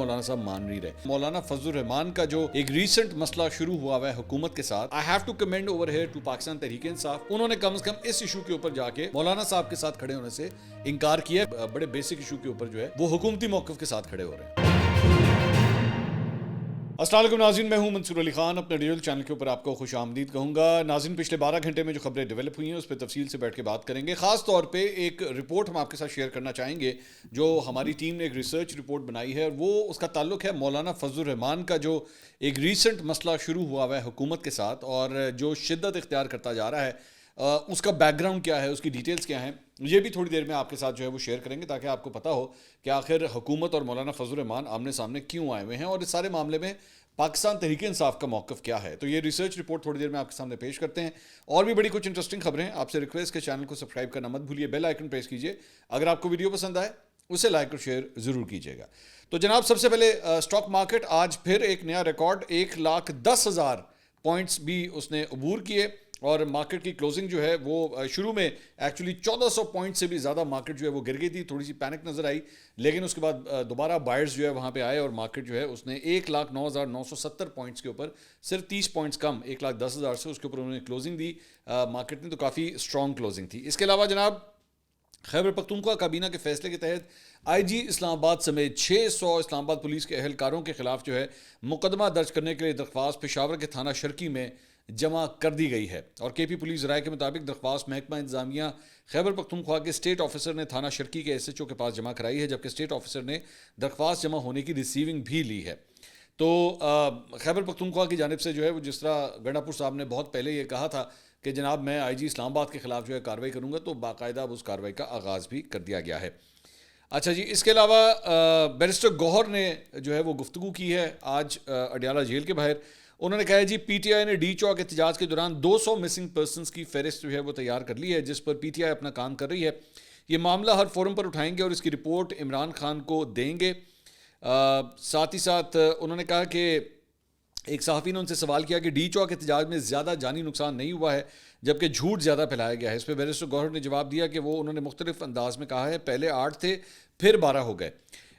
مولانا صاحب مان نہیں رہے. مولانا فضل الرحمان کا جو ایک ریسنٹ مسئلہ شروع ہوا ہے حکومت کے ساتھ, I have to commend over here to Pakistan Tehreek انصاف. انہوں نے کم از کم اس ایشو کے اوپر جا کے مولانا صاحب کے ساتھ کھڑے ہونے سے انکار کیا. بڑے بیسک ایشو کے اوپر جو ہے وہ حکومتی موقف کے ساتھ کھڑے ہو رہے ہیں. السلام علیکم ناظرین, میں ہوں منصور علی خان. اپنے ریئل چینل کے اوپر آپ کو خوش آمدید کہوں گا. ناظرین, پچھلے 12 گھنٹے میں جو خبریں ڈیولپ ہوئی ہیں اس پہ تفصیل سے بیٹھ کے بات کریں گے. خاص طور پہ ایک رپورٹ ہم آپ کے ساتھ شیئر کرنا چاہیں گے جو ہماری ٹیم نے ایک ریسرچ رپورٹ بنائی ہے. وہ اس کا تعلق ہے مولانا فضل الرحمان کا جو ایک ریسنٹ مسئلہ شروع ہوا ہے حکومت کے ساتھ اور جو شدت اختیار کرتا جا رہا ہے, اس کا بیک گراؤنڈ کیا ہے, اس کی ڈیٹیلز کیا ہیں, یہ بھی تھوڑی دیر میں آپ کے ساتھ جو ہے وہ شیئر کریں گے تاکہ آپ کو پتہ ہو کہ آخر حکومت اور مولانا فضل الرحمان آمنے سامنے کیوں آئے ہوئے ہیں اور اس سارے معاملے میں پاکستان تحریک انصاف کا موقف کیا ہے. تو یہ ریسرچ رپورٹ تھوڑی دیر میں آپ کے سامنے پیش کرتے ہیں. اور بھی بڑی کچھ انٹرسٹنگ خبریں. آپ سے ریکویسٹ کہ چینل کو سبسکرائب کرنا مت بھولیے, بیل آئیکن پریس کیجیے. اگر آپ کو ویڈیو پسند آئے اسے لائک اور شیئر ضرور کیجیے گا. تو جناب, سب سے پہلے اسٹاک مارکیٹ آج پھر ایک نیا ریکارڈ 1,10,000 پوائنٹس بھی اس نے عبور کیے اور مارکیٹ کی کلوزنگ جو ہے وہ شروع میں ایکچولی 1400 پوائنٹ سے بھی زیادہ مارکیٹ جو ہے وہ گر گئی تھی. تھوڑی سی پینک نظر آئی, لیکن اس کے بعد دوبارہ بائرز جو ہے وہاں پہ آئے اور مارکیٹ جو ہے اس نے 1,09,970 پوائنٹس کے اوپر صرف 30 پوائنٹس کم 1,10,000 سے اس کے اوپر انہوں نے کلوزنگ دی. مارکیٹ نے تو کافی اسٹرانگ کلوزنگ تھی. اس کے علاوہ جناب, خیبر پختونخوا کابینہ کے فیصلے کے تحت آئی جی اسلام آباد سمیت 600 اسلام آباد پولیس کے اہلکاروں کے خلاف جو ہے مقدمہ درج کرنے کے لیے درخواست پشاور کے تھانہ شرکی میں جمع کر دی گئی ہے. اور کے پی پولیس رائے کے مطابق درخواست محکمہ انتظامیہ خیبر پختونخوا کے اسٹیٹ آفیسر نے تھانہ شرکی کے ایس ایچ او کے پاس جمع کرائی ہے, جبکہ اسٹیٹ آفیسر نے درخواست جمع ہونے کی ریسیونگ بھی لی ہے. تو خیبر پختونخوا کی جانب سے جو ہے وہ جس طرح گنڈا پور صاحب نے بہت پہلے یہ کہا تھا کہ جناب میں آئی جی اسلام آباد کے خلاف جو ہے کارروائی کروں گا, تو باقاعدہ اب اس کارروائی کا آغاز بھی کر دیا گیا ہے. اچھا جی, اس کے علاوہ بیرسٹر گوہر نے جو ہے وہ گفتگو کی ہے آج اڈیالہ جیل کے باہر. انہوں نے کہا ہے جی پی ٹی آئی نے ڈی چوک احتجاج کے دوران 200 مسنگ پرسنز کی فہرست جو ہے وہ تیار کر لی ہے, جس پر پی ٹی آئی اپنا کام کر رہی ہے. یہ معاملہ ہر فورم پر اٹھائیں گے اور اس کی رپورٹ عمران خان کو دیں گے. ساتھ ہی ساتھ انہوں نے کہا کہ ایک صحافی نے ان سے سوال کیا کہ ڈی چوک احتجاج میں زیادہ جانی نقصان نہیں ہوا ہے جبکہ جھوٹ زیادہ پھیلایا گیا ہے. اس پہ بیرسٹر گوہر نے جواب دیا کہ وہ انہوں نے مختلف انداز میں کہا ہے, پہلے 8 تھے پھر 12 ہو گئے.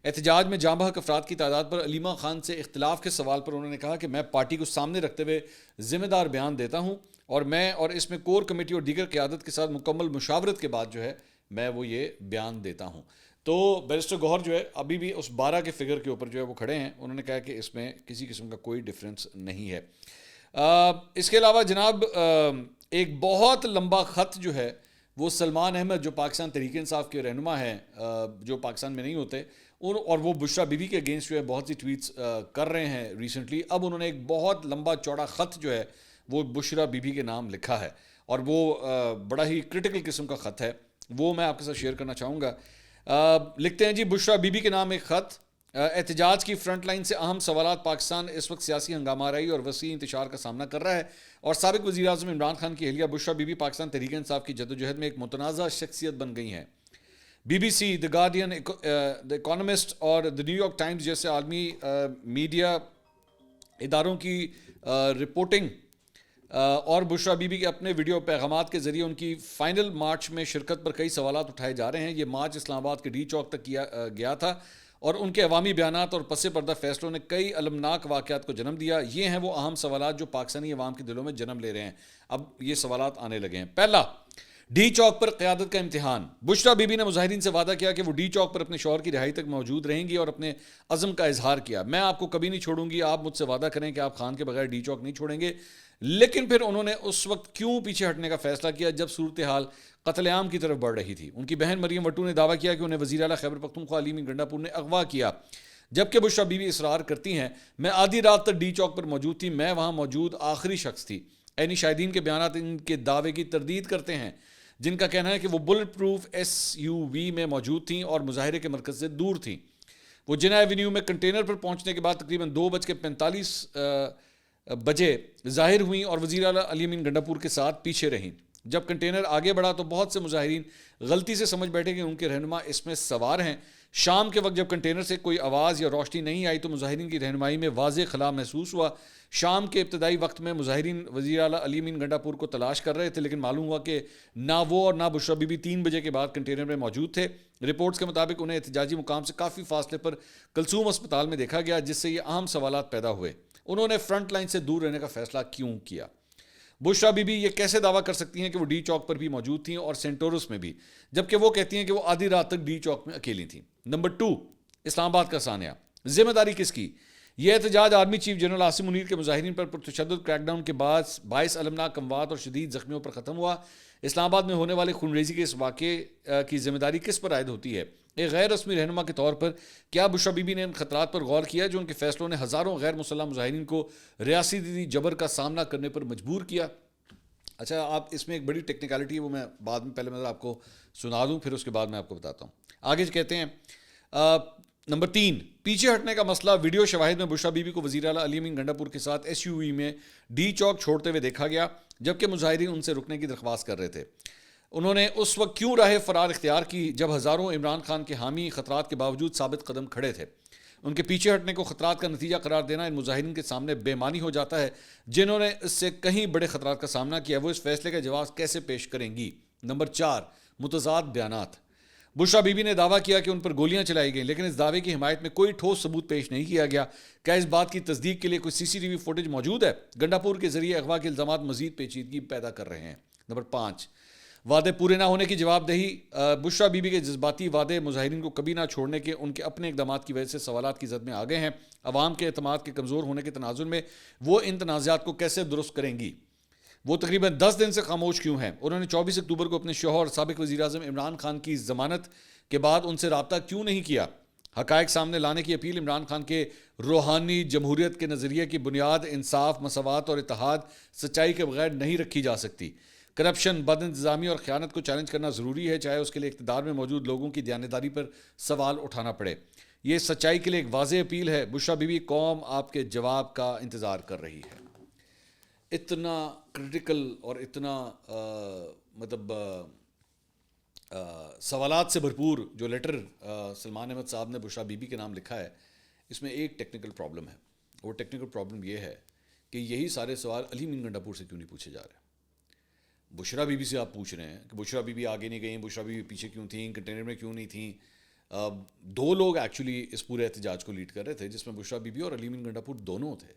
احتجاج میں جاں بحق افراد کی تعداد پر علیمہ خان سے اختلاف کے سوال پر انہوں نے کہا کہ میں پارٹی کو سامنے رکھتے ہوئے ذمہ دار بیان دیتا ہوں اور اس میں کور کمیٹی اور دیگر قیادت کے ساتھ مکمل مشاورت کے بعد جو ہے میں وہ یہ بیان دیتا ہوں. تو بیرسٹر گوہر جو ہے ابھی بھی اس 12 کے فگر کے اوپر جو ہے وہ کھڑے ہیں. انہوں نے کہا کہ اس میں کسی قسم کا کوئی ڈفرینس نہیں ہے. اس کے علاوہ جناب, ایک بہت لمبا خط جو ہے وہ سلمان احمد جو پاکستان تحریک انصاف کے رہنما ہیں جو پاکستان میں نہیں ہوتے, اور وہ بشرا بی بی کے اگینسٹ جو ہے بہت سی ٹویٹس کر رہے ہیں ریسنٹلی. اب انہوں نے ایک بہت لمبا چوڑا خط جو ہے وہ بشرا بی بی کے نام لکھا ہے اور وہ بڑا ہی کرٹیکل قسم کا خط ہے, وہ میں آپ کے ساتھ شیئر کرنا چاہوں گا. لکھتے ہیں جی, بشرا بی بی کے نام ایک خط. احتجاج کی فرنٹ لائن سے اہم سوالات. پاکستان اس وقت سیاسی ہنگامہ آرائی اور وسیع انتشار کا سامنا کر رہا ہے اور سابق وزیر اعظم عمران خان کی اہلیہ بشرا بی بی پاکستان تحریک انصاف کی جدوجہد میں ایک متنازع شخصیت بن گئی ہیں. B B C, the Guardian, the Economist اور دی نیو یارک ٹائمز جیسے عالمی میڈیا اداروں کی رپورٹنگ اور بشرا بی بی کے اپنے ویڈیو پیغامات کے ذریعے ان کی فائنل مارچ میں شرکت پر کئی سوالات اٹھائے جا رہے ہیں. یہ مارچ اسلام آباد کے ڈی چوک تک کیا گیا تھا اور ان کے عوامی بیانات اور پس پردہ فیصلوں نے کئی المناک واقعات کو جنم دیا. یہ ہیں وہ اہم سوالات جو پاکستانی عوام کے دلوں میں جنم لے رہے ہیں. اب یہ سوالات آنے لگے ہیں. پہلا, ڈی چوک پر قیادت کا امتحان. بشرا بی بی نے مظاہرین سے وعدہ کیا کہ وہ ڈی چوک پر اپنے شوہر کی رہائی تک موجود رہیں گی اور اپنے عزم کا اظہار کیا. میں آپ کو کبھی نہیں چھوڑوں گی, آپ مجھ سے وعدہ کریں کہ آپ خان کے بغیر ڈی چوک نہیں چھوڑیں گے. لیکن پھر انہوں نے اس وقت کیوں پیچھے ہٹنے کا فیصلہ کیا جب صورتحال قتل عام کی طرف بڑھ رہی تھی. ان کی بہن مریم وٹو نے دعویٰ کیا کہ انہیں وزیر اعلیٰ خیبر پختونخوا علی امین گنڈا پور نے اغوا کیا, جبکہ بشرا بی بی اصرار کرتی ہیں میں آدھی رات تک ڈی چوک پر موجود تھی, میں وہاں موجود آخری شخص تھی. عینی شاہدین کے بیانات ان کے دعوے کی تردید کرتے ہیں, جن کا کہنا ہے کہ وہ بلٹ پروف ایس یو وی میں موجود تھیں اور مظاہرے کے مرکز سے دور تھیں. وہ جناح ایونیو میں کنٹینر پر پہنچنے کے بعد تقریباً 2:45 بجے ظاہر ہوئیں اور وزیر اعلیٰ علی امین گنڈا پور کے ساتھ پیچھے رہیں. جب کنٹینر آگے بڑھا تو بہت سے مظاہرین غلطی سے سمجھ بیٹھے کہ ان کے رہنما اس میں سوار ہیں. شام کے وقت جب کنٹینر سے کوئی آواز یا روشنی نہیں آئی تو مظاہرین کی رہنمائی میں واضح خلا محسوس ہوا. شام کے ابتدائی وقت میں مظاہرین وزیر اعلیٰ علی امین گنڈا پور کو تلاش کر رہے تھے, لیکن معلوم ہوا کہ نہ وہ اور نہ بشرا بی بی 3 بجے کے بعد کنٹینر میں موجود تھے. رپورٹس کے مطابق انہیں احتجاجی مقام سے کافی فاصلے پر کلثوم اسپتال میں دیکھا گیا, جس سے یہ اہم سوالات پیدا ہوئے. انہوں نے فرنٹ لائن سے دور رہنے کا فیصلہ کیوں کیا؟ بشرا بی بی یہ کیسے دعویٰ کر سکتی ہیں کہ وہ ڈی چوک پر بھی موجود تھیں اور سینٹورس میں بھی, جبکہ وہ کہتی ہیں کہ وہ آدھی رات تک ڈی چوک میں اکیلی تھیں؟ نمبر 2, اسلام آباد کا سانحہ. ذمہ داری کس کی؟ یہ احتجاج army chief general Asim Munir کے مظاہرین پر پرتشدد کریک ڈاؤن کے بعد باعث المناک اموات اور شدید زخمیوں پر ختم ہوا. اسلام آباد میں ہونے والے خونریزی کے اس واقعے کی ذمہ داری کس پر عائد ہوتی ہے؟ ایک غیر رسمی رہنما کے طور پر کیا بشرا بی بی نے ان خطرات پر غور کیا جو ان کے فیصلوں نے ہزاروں غیر مسلح مظاہرین کو ریاستی جبر کا سامنا کرنے پر مجبور کیا؟ اچھا, آپ اس میں ایک بڑی ٹیکنیکلٹی ہے, وہ میں بعد میں پہلے آپ کو سنا دوں, پھر اس کے بعد میں آپ کو بتاتا ہوں. آگے کہتے ہیں نمبر 3, پیچھے ہٹنے کا مسئلہ. ویڈیو شواہد میں بشرا بی بی کو وزیر اعلیٰ علی امین گنڈا پور کے ساتھ ایس یو وی میں ڈی چوک چھوڑتے ہوئے دیکھا گیا, جبکہ مظاہرین ان سے رکنے کی درخواست کر رہے تھے. انہوں نے اس وقت کیوں راہ فرار اختیار کی جب ہزاروں عمران خان کے حامی خطرات کے باوجود ثابت قدم کھڑے تھے؟ ان کے پیچھے ہٹنے کو خطرات کا نتیجہ قرار دینا ان مظاہرین کے سامنے بے معنی ہو جاتا ہے جنہوں نے اس سے کہیں بڑے خطرات کا سامنا کیا. وہ اس فیصلے کا جواز کیسے پیش کریں گی؟ نمبر 4, متضاد بیانات. بشرا بی بی نے دعویٰ کیا کہ ان پر گولیاں چلائی گئیں, لیکن اس دعوے کی حمایت میں کوئی ٹھوس ثبوت پیش نہیں کیا گیا. کیا اس بات کی تصدیق کے لیے کوئی CCTV فوٹیج موجود ہے؟ گنڈا پور کے ذریعے اغوا کے الزامات مزید پیچیدگی پیدا کر رہے ہیں. نمبر 5, وعدے پورے نہ ہونے کی جواب دہی. بشرا بی بی کے جذباتی وعدے مظاہرین کو کبھی نہ چھوڑنے کے ان کے اپنے اقدامات کی وجہ سے سوالات کی زد میں آ گئے ہیں. عوام کے اعتماد کے کمزور ہونے کے تناظر میں وہ ان تنازعات کو کیسے درست کریں گی؟ وہ تقریباً 10 دن سے خاموش کیوں ہیں؟ انہوں نے 24 اکتوبر کو اپنے شوہر اور سابق وزیر اعظم عمران خان کی ضمانت کے بعد ان سے رابطہ کیوں نہیں کیا؟ حقائق سامنے لانے کی اپیل عمران خان کے روحانی جمہوریت کے نظریے کی بنیاد انصاف, مساوات اور اتحاد, سچائی کے بغیر نہیں رکھی جا سکتی. کرپشن, بد انتظامی اور خیانت کو چیلنج کرنا ضروری ہے, چاہے اس کے لیے اقتدار میں موجود لوگوں کی دیانتداری پر سوال اٹھانا پڑے. یہ سچائی کے لیے ایک واضح اپیل ہے. بشرا بی بی, قوم آپ کے جواب کا انتظار کر رہی ہے. اتنا کرٹیکل اور اتنا سوالات سے بھرپور جو لیٹر سلمان احمد صاحب نے بشرا بی بی کے نام لکھا ہے, اس میں ایک ٹیکنیکل پرابلم ہے. وہ ٹیکنیکل پرابلم یہ ہے کہ یہی سارے سوال علی امین گنڈا پور سے کیوں نہیں پوچھے جا رہے؟ بشرا بی بی سے آپ پوچھ رہے ہیں کہ بشرا بی بی آگے نہیں گئیں, بشرا بی بی پیچھے کیوں تھیں, کنٹینر میں کیوں نہیں تھیں. 2 لوگ ایکچولی اس پورے احتجاج کو لیڈ کر رہے تھے, جس میں بشرا بی بی اور علی امین گنڈا پور دونوں تھے.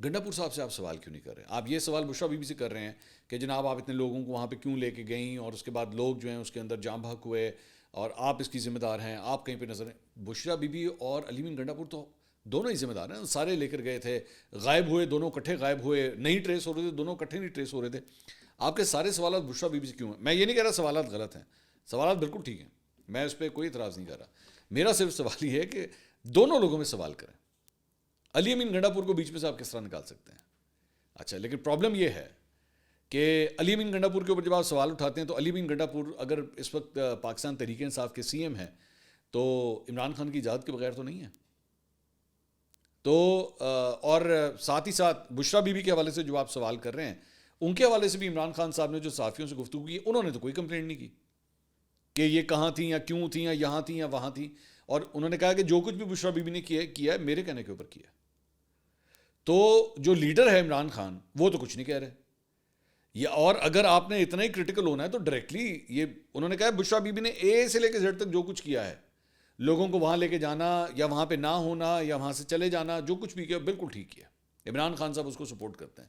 گنڈا پور صاحب سے آپ سوال کیوں نہیں کر رہے ہیں؟ آپ یہ سوال بشرا بی بی سے کر رہے ہیں کہ جناب آپ اتنے لوگوں کو وہاں پہ کیوں لے کے گئیں, اور اس کے بعد لوگ جو ہیں اس کے اندر جام بحق ہوئے اور آپ اس کی ذمہ دار ہیں, آپ کہیں پہ نظر ہیں. بشرا بی بی اور علی امین گنڈا پور تو دونوں ہی ذمہ دار ہیں, سارے لے کر گئے تھے, غائب ہوئے, دونوں کٹھے غائب ہوئے, نہیں ٹریس ہو رہے تھے, دونوں کٹھے نہیں ٹریس ہو رہے تھے. آپ کے سارے سوالات بشرا بی بی سے کیوں ہیں؟ میں یہ نہیں کہہ رہا سوالات غلط ہیں, سوالات بالکل ٹھیک ہیں, میں اس پہ کوئی اعتراض نہیں کر رہا. میرا صرف سوال یہ ہے کہ دونوں لوگوں میں سوال کریں. علی امین گنڈا پور کو بیچ میں سے آپ کس طرح نکال سکتے ہیں؟ اچھا, لیکن پرابلم یہ ہے کہ علی امین گنڈا پور کے اوپر جب آپ سوال اٹھاتے ہیں تو علی امین گنڈا پور اگر اس وقت پاکستان تحریک انصاف کے CM ہیں تو عمران خان کی اجازت کے بغیر تو نہیں ہے. تو اور ساتھ ہی ساتھ بشرا بی بی کے حوالے سے جو آپ سوال کر رہے ہیں, ان کے حوالے سے بھی عمران خان صاحب نے جو صحافیوں سے گفتگو کی, انہوں نے تو کوئی کمپلینٹ نہیں کی کہ یہ کہاں تھیں یا کیوں تھیں یا یہاں تھیں یا وہاں تھیں. اور انہوں نے کہا کہ جو کچھ بھی بشرا بی بی نے کیا ہے میرے کہنے کے اوپر کیا. تو جو لیڈر ہے عمران خان, وہ تو کچھ نہیں کہہ رہے. یہ اور اگر آپ نے اتنا ہی کرٹیکل ہونا ہے تو ڈائریکٹلی یہ انہوں نے کہا بشرا بی بی نے A سے لے کے Z تک جو کچھ کیا ہے, لوگوں کو وہاں لے کے جانا یا وہاں پہ نہ ہونا یا وہاں سے چلے جانا, جو کچھ بھی کیا بالکل ٹھیک کیا. عمران خان صاحب اس کو سپورٹ کرتے ہیں.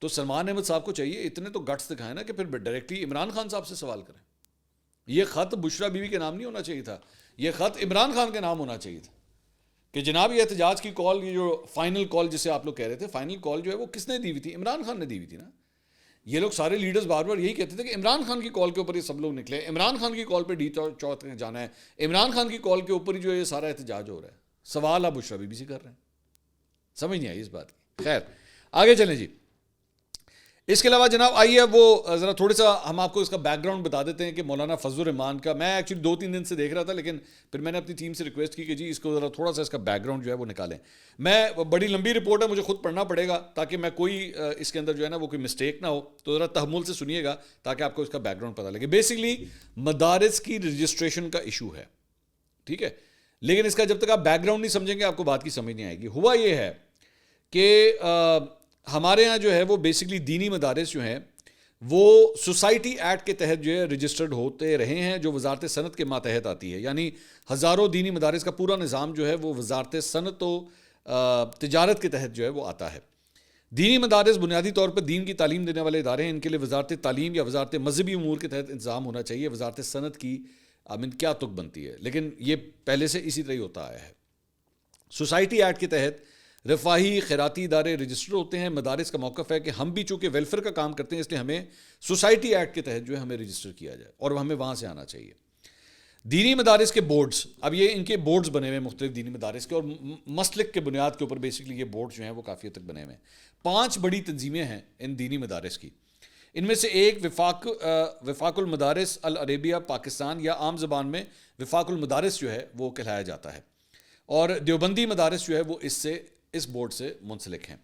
تو سلمان احمد صاحب کو چاہیے اتنے تو گٹس دکھائیں نا کہ پھر ڈائریکٹلی عمران خان صاحب سے سوال کریں. یہ خط بشرا بی بی کے نام نہیں ہونا چاہیے تھا, یہ خط عمران خان کے نام ہونا چاہیے تھا کہ جناب یہ احتجاج کی کال, یہ جو فائنل کال جسے آپ لوگ کہہ رہے تھے, فائنل کال جو ہے وہ کس نے دی ہوئی تھی؟ عمران خان نے دی ہوئی تھی نا. یہ لوگ سارے لیڈرز بار بار یہی کہتے تھے کہ عمران خان کی کال کے اوپر یہ سب لوگ نکلے, عمران خان کی کال پہ ڈی چوک جانا ہے, عمران خان کی کال کے اوپر ہی جو ہے یہ سارا احتجاج ہو رہا ہے. سوال آپ بشرا بی بی سے کر رہے ہیں, سمجھ نہیں آئی اس بات کی. خیر آگے چلیں جی. اس کے علاوہ جناب آئیے وہ ذرا تھوڑا سا ہم آپ کو اس کا بیک گراؤنڈ بتا دیتے ہیں کہ مولانا فضل الرحمان کا, میں ایکچولی 2-3 دن سے دیکھ رہا تھا, لیکن پھر میں نے اپنی ٹیم سے ریکویسٹ کی کہ جی اس کو ذرا تھوڑا سا اس کا بیک گراؤنڈ جو ہے وہ نکالیں. میں بڑی لمبی رپورٹ ہے, مجھے خود پڑھنا پڑے گا تاکہ میں کوئی اس کے اندر جو ہے نا وہ کوئی مسٹیک نہ ہو, تو ذرا تحمل سے سنیے گا تاکہ آپ کو اس کا بیک گراؤنڈ پتہ لگے. بیسکلی مدارس کی رجسٹریشن کا ایشو ہے, ٹھیک ہے. لیکن اس کا جب تک آپ بیک گراؤنڈ نہیں سمجھیں گے آپ کو بات کی سمجھ نہیں آئے گی. ہوا یہ ہے کہ ہمارے ہاں جو ہے وہ بیسکلی دینی مدارس جو ہیں وہ سوسائٹی ایکٹ کے تحت جو ہے رجسٹرڈ ہوتے رہے ہیں، جو وزارت صنعت کے ماتحت آتی ہے. یعنی ہزاروں دینی مدارس کا پورا نظام جو ہے وہ وزارت صنعت و تجارت کے تحت جو ہے وہ آتا ہے. دینی مدارس بنیادی طور پر دین کی تعلیم دینے والے ادارے ہیں. ان کے لیے وزارت تعلیم یا وزارت مذہبی امور کے تحت انتظام ہونا چاہیے. وزارت صنعت کی کیا تک بنتی ہے، لیکن یہ پہلے سے اسی طرح ہی ہوتا آیا ہے. سوسائٹی ایکٹ کے تحت رفاہی خیراتی ادارے رجسٹر ہوتے ہیں. مدارس کا موقف ہے کہ ہم بھی چونکہ ویلفیئر کا کام کرتے ہیں، اس لیے ہمیں سوسائٹی ایکٹ کے تحت جو ہے ہمیں رجسٹر کیا جائے اور ہمیں وہاں سے آنا چاہیے. دینی مدارس کے بورڈز، اب یہ ان کے بورڈز بنے ہوئے مختلف دینی مدارس کے، اور مسلک کے بنیاد کے اوپر بیسکلی یہ بورڈز جو ہیں وہ کافی حد تک بنے ہوئے ہیں. 5 بڑی تنظیمیں ہیں ان دینی مدارس کی. ان میں سے ایک وفاق المدارس العربیہ پاکستان، یا عام زبان میں وفاق المدارس جو ہے وہ کہلایا جاتا ہے، اور دیوبندی مدارس جو ہے وہ اس بورڈ سے منسلک ہیں.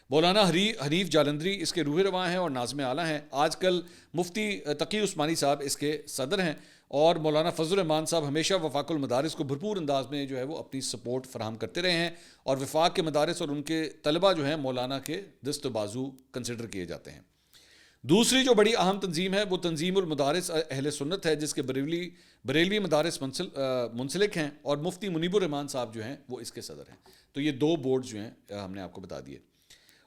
مولانا حنیف جالندری اس کے روح رواں ہیں اور ناظم اعلیٰ ہیں. آج کل مفتی تقی عثمانی صاحب اس کے صدر ہیں، اور مولانا فضل الرحمان صاحب ہمیشہ وفاق المدارس کو بھرپور انداز میں جو ہے وہ اپنی سپورٹ فراہم کرتے رہے ہیں، اور وفاق کے مدارس اور ان کے طلبہ جو ہیں مولانا کے دست و بازو کنسیڈر کیے جاتے ہیں. دوسری جو بڑی اہم تنظیم ہے وہ تنظیم المدارس اہل سنت ہے، جس کے بریلوی مدارس منسلک ہیں، اور مفتی منیب الرحمان صاحب جو ہیں وہ اس کے صدر ہیں. تو یہ 2 بورڈز جو ہیں ہم نے آپ کو بتا دیے.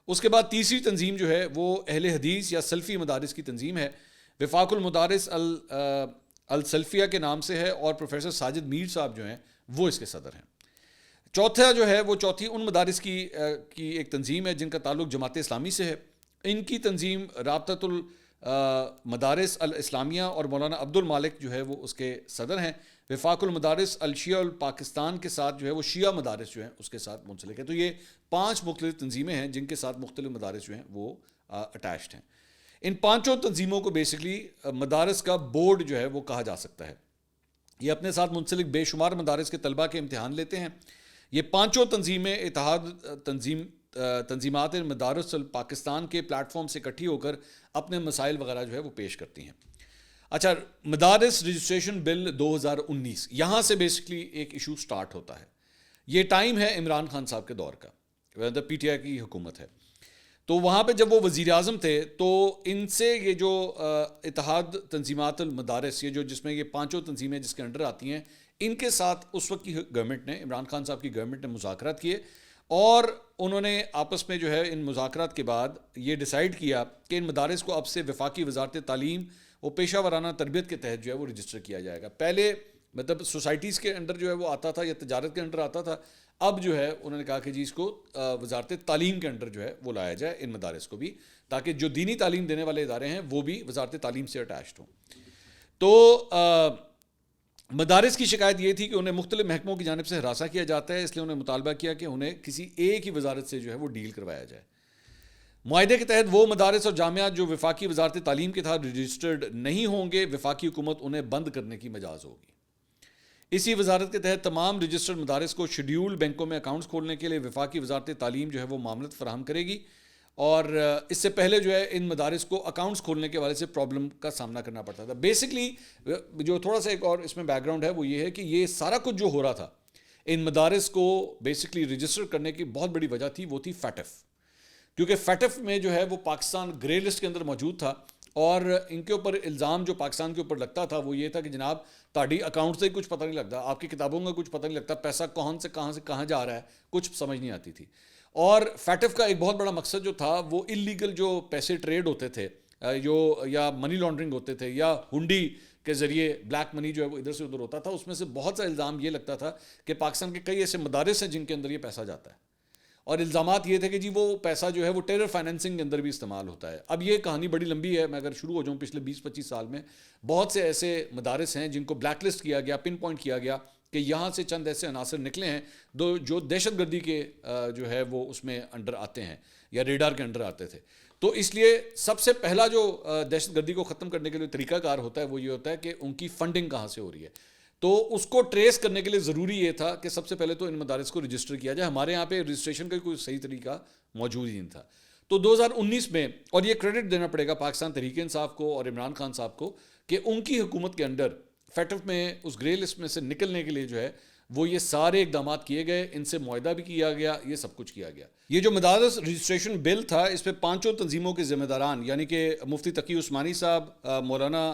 اس کے بعد تیسری تنظیم جو ہے وہ اہل حدیث یا سلفی مدارس کی تنظیم ہے. وفاق المدارس السلفیہ کے نام سے ہے، اور پروفیسر ساجد میر صاحب جو ہیں وہ اس کے صدر ہیں. چوتھا جو ہے وہ چوتھی ان مدارس کی ایک تنظیم ہے جن کا تعلق جماعت اسلامی سے ہے. ان کی تنظیم رابطۃ المدارس الاسلامیہ، اور مولانا عبد المالک جو ہے وہ اس کے صدر ہیں. وفاق المدارس الشیعہ الپاکستان کے ساتھ جو ہے وہ شیعہ مدارس جو ہیں اس کے ساتھ منسلک ہے. تو یہ 5 مختلف تنظیمیں ہیں جن کے ساتھ مختلف مدارس جو ہیں وہ اٹیچڈ ہیں. ان 5 تنظیموں کو بیسکلی مدارس کا بورڈ جو ہے وہ کہا جا سکتا ہے. یہ اپنے ساتھ منسلک بے شمار مدارس کے طلبہ کے امتحان لیتے ہیں. یہ 5 تنظیمیں اتحاد تنظیمات مدارس پاکستان کے پلیٹ فارم سے اکٹھی ہو کر اپنے مسائل وغیرہ جو ہے وہ پیش کرتی ہیں. اچھا، مدارس رجسٹریشن بل 2019، یہاں سے بیسکلی ایک ایشو سٹارٹ ہوتا ہے. یہ ٹائم ہے عمران خان صاحب کے دور کا، پی ٹی آئی کی حکومت ہے. تو وہاں پہ جب وہ وزیر اعظم تھے تو ان سے یہ جو اتحاد تنظیمات المدارس، یہ جس میں یہ 5 تنظیمیں جس کے انڈر آتی ہیں، ان کے ساتھ اس وقت کی گورنمنٹ نے، عمران خان صاحب کی گورنمنٹ نے مذاکرات کیے، اور انہوں نے آپس میں جو ہے ان مذاکرات کے بعد یہ ڈیسائیڈ کیا کہ ان مدارس کو اب سے وفاقی وزارت تعلیم و پیشہ ورانہ تربیت کے تحت جو ہے وہ رجسٹر کیا جائے گا. پہلے مطلب سوسائٹیز کے انڈر جو ہے وہ آتا تھا یا تجارت کے انڈر آتا تھا. اب جو ہے انہوں نے کہا کہ جی اس کو وزارت تعلیم کے انڈر جو ہے وہ لایا جائے ان مدارس کو بھی، تاکہ جو دینی تعلیم دینے والے ادارے ہیں وہ بھی وزارت تعلیم سے اٹیچڈ ہوں. تو مدارس کی شکایت یہ تھی کہ انہیں مختلف محکموں کی جانب سے ہراساں کیا جاتا ہے، اس لیے انہوں نے مطالبہ کیا کہ انہیں کسی ایک ہی وزارت سے جو ہے وہ ڈیل کروایا جائے. معاہدے کے تحت وہ مدارس اور جامعات جو وفاقی وزارت تعلیم کے تحت رجسٹرڈ نہیں ہوں گے، وفاقی حکومت انہیں بند کرنے کی مجاز ہوگی. اسی وزارت کے تحت تمام رجسٹرڈ مدارس کو شیڈیول بینکوں میں اکاؤنٹس کھولنے کے لیے وفاقی وزارت تعلیم جو ہے وہ معاملت فراہم کرے گی، اور اس سے پہلے جو ہے ان مدارس کو اکاؤنٹس کھولنے کے والے سے پرابلم کا سامنا کرنا پڑتا تھا. بیسکلی جو تھوڑا سا ایک اور اس میں بیک گراؤنڈ ہے وہ یہ ہے کہ یہ سارا کچھ جو ہو رہا تھا ان مدارس کو بیسکلی رجسٹر کرنے کی بہت بڑی وجہ تھی، وہ تھی فیٹف. کیونکہ فیٹف میں جو ہے وہ پاکستان گرے لسٹ کے اندر موجود تھا، اور ان کے اوپر الزام جو پاکستان کے اوپر لگتا تھا وہ یہ تھا کہ جناب تاڑی اکاؤنٹ سے ہی کچھ پتہ نہیں لگتا، آپ کی کتابوں کا کچھ پتہ نہیں لگتا، پیسہ کون سے کہاں جا رہا ہے کچھ سمجھ نہیں آتی تھی. اور فیٹف کا ایک بہت بڑا مقصد جو تھا وہ انلیگل جو پیسے ٹریڈ ہوتے تھے یا منی لانڈرنگ ہوتے تھے یا ہنڈی کے ذریعے بلیک منی جو ہے وہ ادھر سے ادھر ہوتا تھا، اس میں سے بہت سا الزام یہ لگتا تھا کہ پاکستان کے کئی ایسے مدارس ہیں جن کے اندر یہ پیسہ جاتا ہے، اور الزامات یہ تھے کہ جی وہ پیسہ جو ہے وہ ٹیرر فائنینسنگ کے اندر بھی استعمال ہوتا ہے. اب یہ کہانی بڑی لمبی ہے، میں اگر شروع ہو جاؤں پچھلے 20-25 سال میں بہت سے ایسے مدارس ہیں جن کو بلیک لسٹ کیا گیا، پن پوائنٹ کیا گیا کہ یہاں سے چند ایسے عناصر نکلے ہیں جو دہشت گردی کے جو ہے وہ اس میں انڈر آتے ہیں یا ریڈار کے انڈر آتے تھے. تو اس لیے سب سے پہلا جو دہشت گردی کو ختم کرنے کے لیے طریقہ کار ہوتا ہے وہ یہ ہوتا ہے کہ ان کی فنڈنگ کہاں سے ہو رہی ہے. تو اس کو ٹریس کرنے کے لیے ضروری یہ تھا کہ سب سے پہلے تو ان مدارس کو رجسٹر کیا جائے. ہمارے یہاں پہ رجسٹریشن کا کوئی صحیح طریقہ موجود ہی نہیں تھا. تو 2019 میں، اور یہ کریڈٹ دینا پڑے گا پاکستان تحریک انصاف کو اور عمران خان صاحب کو، کہ ان کی حکومت کے انڈر فیٹف میں اس گرے لسٹ میں سے نکلنے کے لیے جو ہے وہ یہ سارے اقدامات کیے گئے, ان سے معاہدہ بھی کیا گیا, یہ سب کچھ کیا گیا. یہ جو مدارس رجسٹریشن بل تھا, اس پہ 5 تنظیموں کے ذمہ داران یعنی کہ مفتی تقی عثمانی صاحب, مولانا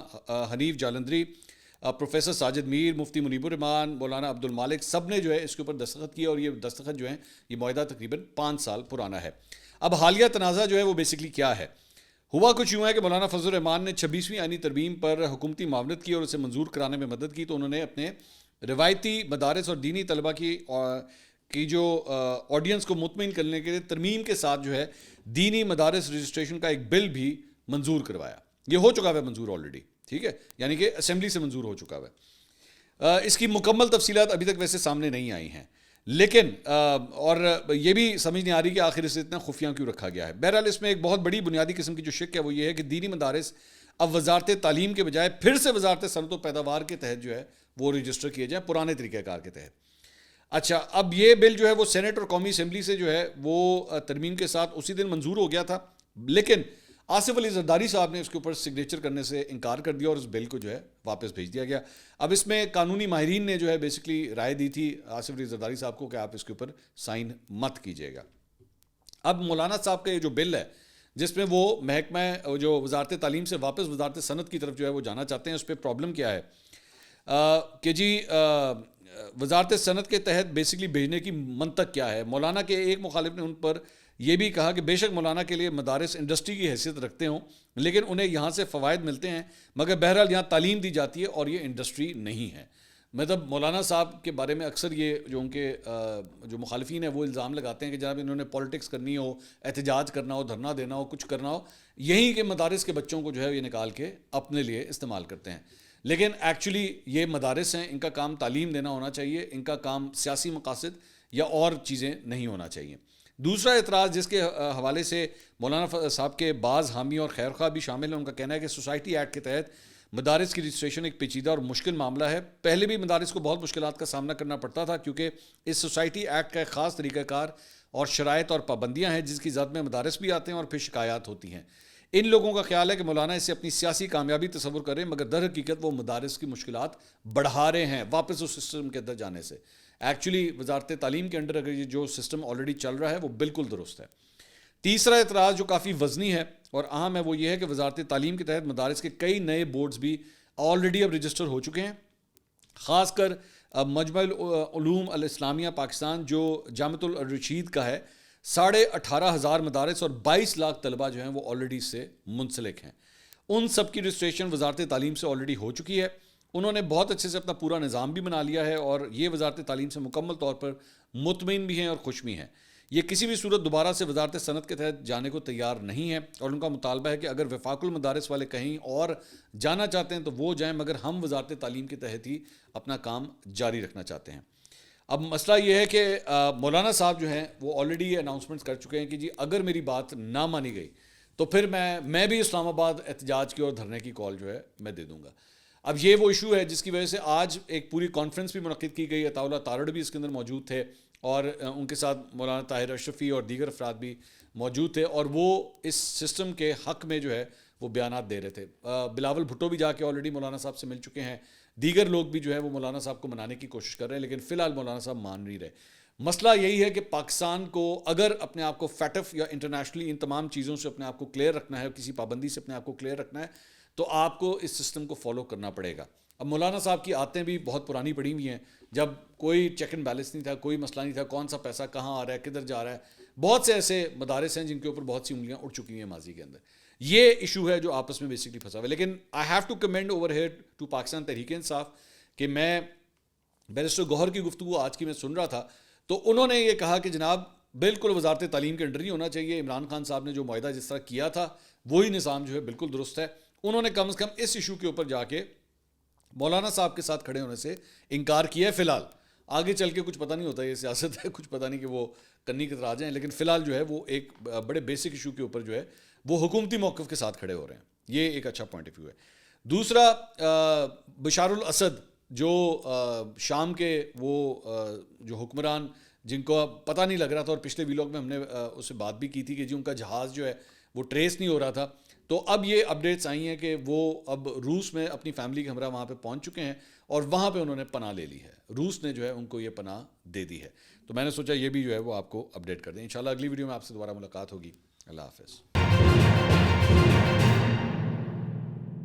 حنیف جالندری, پروفیسر ساجد میر, مفتی منیب الرحمان, مولانا عبد المالک, سب نے جو ہے اس کے اوپر دستخط کیا, اور یہ دستخط جو ہیں یہ معاہدہ تقریباً 5 سال پرانا ہے. اب حالیہ تنازع جو ہے وہ بیسکلی کیا ہے؟ ہوا کچھ یوں ہے کہ مولانا فضل الرحمان نے 26ویں آئینی ترمیم پر حکومتی معاونت کی اور اسے منظور کرانے میں مدد کی, تو انہوں نے اپنے روایتی مدارس اور دینی طلبہ کی جو آڈینس کو مطمئن کرنے کے لیے ترمیم کے ساتھ جو ہے دینی مدارس رجسٹریشن کا ایک بل بھی منظور کروایا. یہ ہو چکا ہے منظور آلریڈی, ٹھیک ہے, یعنی کہ اسمبلی سے منظور ہو چکا ہے. اس کی مکمل تفصیلات ابھی تک ویسے سامنے نہیں آئی ہیں, لیکن اور یہ بھی سمجھ نہیں آ رہی کہ آخر اسے اتنا خفیہ کیوں رکھا گیا ہے. بہرحال اس میں ایک بہت بڑی بنیادی قسم کی جو شک ہے وہ یہ ہے کہ دینی مدارس اب وزارت تعلیم کے بجائے پھر سے وزارت صنعت و پیداوار کے تحت جو ہے وہ رجسٹر کیے جائیں, پرانے طریقہ کار کے تحت. اچھا, اب یہ بل جو ہے وہ سینٹ اور قومی اسمبلی سے جو ہے وہ ترمیم کے ساتھ اسی دن منظور ہو گیا تھا, لیکن آصف علی زرداری صاحب نے اس کے اوپر سگنیچر کرنے سے انکار کر دیا اور اس بل کو جو ہے واپس بھیج دیا گیا. اب اس میں قانونی ماہرین نے جو ہے بیسکلی رائے دی تھی آصف علی زرداری صاحب کو کہ آپ اس کے اوپر سائن مت کیجیے گا. اب مولانا صاحب کا یہ جو بل ہے جس میں وہ محکمہ جو وزارت تعلیم سے واپس وزارت صنعت کی طرف جو ہے وہ جانا چاہتے ہیں, اس پہ پرابلم کیا ہے کہ جی وزارت صنعت کے تحت بیسکلی بھیجنے کی منطق کیا ہے. مولانا کے ایک مخالف نے ان پر یہ بھی کہا کہ بے شک مولانا کے لیے مدارس انڈسٹری کی حیثیت رکھتے ہوں, لیکن انہیں یہاں سے فوائد ملتے ہیں, مگر بہرحال یہاں تعلیم دی جاتی ہے اور یہ انڈسٹری نہیں ہے. مطلب مولانا صاحب کے بارے میں اکثر یہ جو ان کے جو مخالفین ہیں وہ الزام لگاتے ہیں کہ جناب انہوں نے پالیٹکس کرنی ہو, احتجاج کرنا ہو, دھرنا دینا ہو, کچھ کرنا ہو, یہیں کے مدارس کے بچوں کو جو ہے یہ نکال کے اپنے لیے استعمال کرتے ہیں. لیکن ایکچولی یہ مدارس ہیں, ان کا کام تعلیم دینا ہونا چاہیے, ان کا کام سیاسی مقاصد یا اور چیزیں نہیں ہونا چاہیے. دوسرا اعتراض جس کے حوالے سے مولانا صاحب کے بعض حامی اور خیرخواہ بھی شامل ہیں, ان کا کہنا ہے کہ سوسائٹی ایکٹ کے تحت مدارس کی رجسٹریشن ایک پیچیدہ اور مشکل معاملہ ہے. پہلے بھی مدارس کو بہت مشکلات کا سامنا کرنا پڑتا تھا کیونکہ اس سوسائٹی ایکٹ کا ایک خاص طریقہ کار اور شرائط اور پابندیاں ہیں جس کی زد میں مدارس بھی آتے ہیں اور پھر شکایات ہوتی ہیں. ان لوگوں کا خیال ہے کہ مولانا اسے اپنی سیاسی کامیابی تصور کریں, مگر در حقیقت وہ مدارس کی مشکلات بڑھا رہے ہیں واپس اس سسٹم کے اندر جانے سے. ایکچولی وزارت تعلیم کے انڈر اگر یہ جو سسٹم آلریڈی چل رہا ہے وہ بالکل درست ہے. تیسرا اعتراض جو کافی وزنی ہے اور اہم ہے وہ یہ ہے کہ وزارت تعلیم کے تحت مدارس کے کئی نئے بورڈز بھی آلریڈی اب رجسٹر ہو چکے ہیں, خاص کر مجمع العلوم الاسلامیہ پاکستان جو جامعۃ الرشید کا ہے. 18,500 مدارس اور 22 لاکھ طلبہ جو ہیں وہ آلریڈی اس سے منسلک ہیں. ان سب کی رجسٹریشن وزارت تعلیم سے آلریڈی ہو چکی ہے. انہوں نے بہت اچھے سے اپنا پورا نظام بھی بنا لیا ہے اور یہ وزارت تعلیم سے مکمل طور پر مطمئن بھی ہیں اور خوش بھی ہیں. یہ کسی بھی صورت دوبارہ سے وزارت صنعت کے تحت جانے کو تیار نہیں ہے اور ان کا مطالبہ ہے کہ اگر وفاق المدارس والے کہیں اور جانا چاہتے ہیں تو وہ جائیں, مگر ہم وزارت تعلیم کے تحت ہی اپنا کام جاری رکھنا چاہتے ہیں. اب مسئلہ یہ ہے کہ مولانا صاحب جو ہیں وہ آلریڈی یہ اناؤنسمنٹس کر چکے ہیں کہ جی اگر میری بات نہ مانی گئی تو پھر میں بھی اسلام آباد احتجاج کی اور دھرنے کی کال جو ہے میں دے دوں گا. اب یہ وہ ایشو ہے جس کی وجہ سے آج ایک پوری کانفرنس بھی منعقد کی گئی. عطا اللہ تارڑ بھی اس کے اندر موجود تھے اور ان کے ساتھ مولانا طاہر اشرفی اور دیگر افراد بھی موجود تھے اور وہ اس سسٹم کے حق میں جو ہے وہ بیانات دے رہے تھے. بلاول بھٹو بھی جا کے آلریڈی مولانا صاحب سے مل چکے ہیں, دیگر لوگ بھی جو ہے وہ مولانا صاحب کو منانے کی کوشش کر رہے ہیں, لیکن فی الحال مولانا صاحب مان نہیں رہے. مسئلہ یہی ہے کہ پاکستان کو اگر اپنے آپ کو فیٹف یا انٹرنیشنلی ان تمام چیزوں سے اپنے آپ کو کلیئر رکھنا ہے, کسی پابندی سے اپنے آپ کو کلیئر رکھنا ہے, تو آپ کو اس سسٹم کو فالو کرنا پڑے گا. اب مولانا صاحب کی عادتیں بھی بہت پرانی پڑی ہوئی ہیں, جب کوئی چیک اینڈ بیلنس نہیں تھا, کوئی مسئلہ نہیں تھا, کون سا پیسہ کہاں آ رہا ہے, کدھر جا رہا ہے. بہت سے ایسے مدارس ہیں جن کے اوپر بہت سی انگلیاں اٹھ چکی ہیں ماضی کے اندر. یہ ایشو ہے جو آپس میں بیسکلی پھنسا ہوا ہے. لیکن I have to command over here to Pakistan Tehreek Insaf کہ میں بیرسٹر گوہر کی گفتگو آج کی میں سن رہا تھا تو انہوں نے یہ کہا کہ جناب بالکل وزارت تعلیم کے انڈر ہی ہونا چاہیے. عمران خان صاحب نے جو معاہدہ جس طرح کیا تھا وہی نظام جو ہے بالکل درست ہے. انہوں نے کم از کم اس ایشو کے اوپر جا کے مولانا صاحب کے ساتھ کھڑے ہونے سے انکار کیا ہے. فی الحال آگے چل کے کچھ پتہ نہیں ہوتا, یہ سیاست ہے, کچھ پتہ نہیں کہ وہ کنی کی طرح آ جائیں, لیکن فی الحال جو ہے وہ ایک بڑے بیسک ایشو کے اوپر جو ہے وہ حکومتی موقف کے ساتھ کھڑے ہو رہے ہیں. یہ ایک اچھا پوائنٹ آف ویو ہے. دوسرا بشار الاسد جو شام کے وہ جو حکمران جن کو پتہ نہیں لگ رہا تھا, اور پچھلے ویلاگ میں ہم نے اس سے بات بھی کی تھی کہ جی ان کا جہاز جو ہے وہ ٹریس نہیں ہو رہا تھا, تو اب یہ اپڈیٹس آئی ہیں کہ وہ اب روس میں اپنی فیملی کے ہمراہ وہاں پہ پہنچ چکے ہیں اور وہاں پہ انہوں نے پناہ لے لی ہے. روس نے جو ہے ان کو یہ پناہ دے دی ہے. تو میں نے سوچا یہ بھی جو ہے وہ آپ کو اپڈیٹ کر دیں. انشاءاللہ اگلی ویڈیو میں آپ سے دوبارہ ملاقات ہوگی. اللہ حافظ.